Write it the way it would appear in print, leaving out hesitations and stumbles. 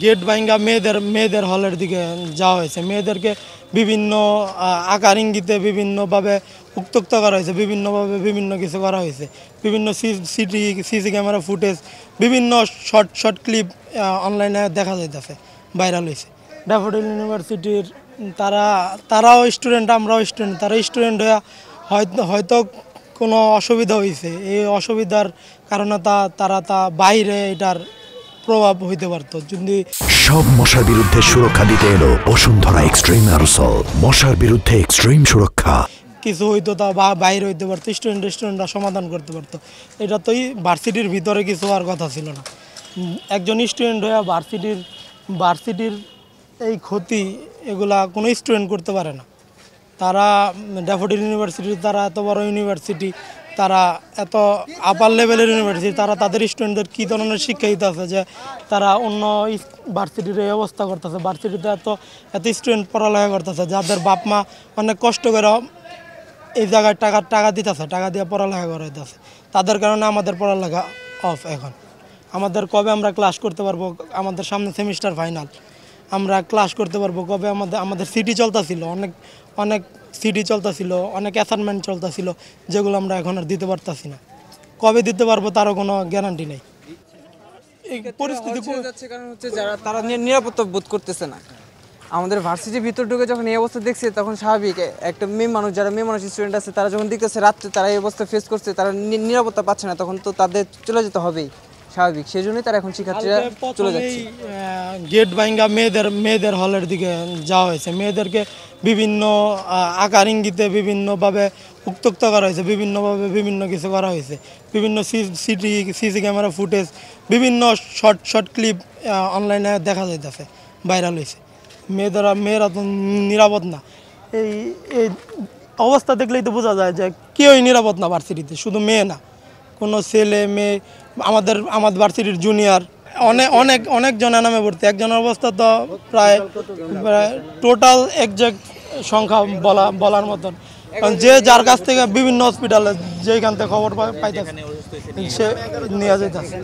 Gate ভাঙ্গা মেয়েদের হলের দিকে যাওয়া হয়েছে। মেয়েদেরকে বিভিন্ন আকার ইঙ্গিতে বিভিন্নভাবে উত্ত্যক্ত করা হয়েছে, বিভিন্নভাবে বিভিন্ন কিছু করা হয়েছে। বিভিন্ন সিসি ক্যামেরা ফুটেজ, বিভিন্ন শর্ট ক্লিপ অনলাইনে দেখা যাইতেছে, ভাইরাল হয়েছে। ড্যাফোডিল ইউনিভার্সিটির তারাও স্টুডেন্ট, আমরাও স্টুডেন্ট। তারা স্টুডেন্ট হয়ে হয়তো কোনো অসুবিধা হয়েছে, এই অসুবিধার কারণে তারা বাইরে এটার প্রভাব হইতে পারত। যদি সব মশার বিরুদ্ধে সুরক্ষা দিতে এলো বসুন্ধরা এক্সট্রিম অ্যারোসল, মশার বিরুদ্ধে এক্সট্রিম সুরক্ষা। কিছু হইতো তা বাইরে হইতে পারতো, স্টুডেন্টরা সমাধান করতে পারতো। এটা তো ভার্সিটির ভিতরে কিছু হওয়ার কথা ছিল না। একজন স্টুডেন্ট হয়ে ভার্সিটির এই ক্ষতি এগুলা কোনো স্টুডেন্ট করতে পারে না। তারা ড্যাফোডিল ইউনিভার্সিটি, তারা এত বড় ইউনিভার্সিটি, তারা এত আপার লেভেলের ইউনিভার্সিটি, তারা তাদের স্টুডেন্টদের কী ধরনের শিক্ষা দিতে আছে যে তারা অন্য ভার্সিটির এই অবস্থা করতেছে। ভার্সিটিতে এত স্টুডেন্ট পড়ালেখা করতেছে, যাদের বাপ মা অনেক কষ্ট করে এই জায়গায় টাকা দিতেছে, টাকা দিয়ে পড়ালেখা করাইতেছে। তাদের কারণে আমাদের পড়ালেখা অফ। এখন আমাদের কবে আমরা ক্লাস করতে পারবো? আমাদের সামনে সেমিস্টার ফাইনাল, আমরা ক্লাস করতে পারবো কবে? আমাদের সিটি চলতেছিল, অনেক সিটি চলতেছিল, অনেক অ্যাসাইনমেন্ট চলতেছিল, যেগুলো আমরা এখন আর দিতে পারতাছি না। কবে দিতে পারবো তারও কোনো গ্যারান্টি নেই। এই পরিস্থিতি যাচ্ছে কারণ হচ্ছে তারা নিরাপত্তা বোধ করতেছে না। আমাদের ভার্সিটির ভিতর ঢুকে যখন এই অবস্থা দেখছে তখন স্বাভাবিক একটা মেয়ে মানুষ, যারা মেয়ে মানুষ স্টুডেন্ট আছে, তারা যখন দেখতেছে রাত্রে তারা এই অবস্থা ফেস করছে, তারা নিরাপত্তা পাচ্ছে না, তখন তো তাদের চলে যেতে হবেই, স্বাভাবিক। সেই জন্যই তারা এখন শিক্ষার্থীরা চলে যাচ্ছে। গেট ভাঙ্গা মেয়েদের হলের দিকে যাওয়া হয়েছে। মেয়েদেরকে বিভিন্ন আকার ইঙ্গিতে বিভিন্নভাবে উত্ত্যক্ত করা হয়েছে, বিভিন্নভাবে বিভিন্ন কিছু করা হয়েছে। বিভিন্ন সিসি ক্যামেরা ফুটেজ, বিভিন্ন শর্ট ক্লিপ অনলাইনে দেখা যাইতেছে, ভাইরাল হয়েছে। মেয়েরা তো নিরাপদ না। এই অবস্থা দেখলেই তো বোঝা যায় যে কেউই নিরাপদ না ভার্সিটিতে, শুধু মেয়ে না, কোনো ছেলে মেয়ে। আমাদের ভার্সিটির জুনিয়র অনেক জনের নামে ভর্তি, একজনের অবস্থা তো প্রায় টোটাল একজ্যাক্ট সংখ্যা বলার মতন। কারণ যে যার কাছ থেকে বিভিন্ন হসপিটালে যেখান থেকে খবর পাইতেছে সে নিয়ে যেতেছে।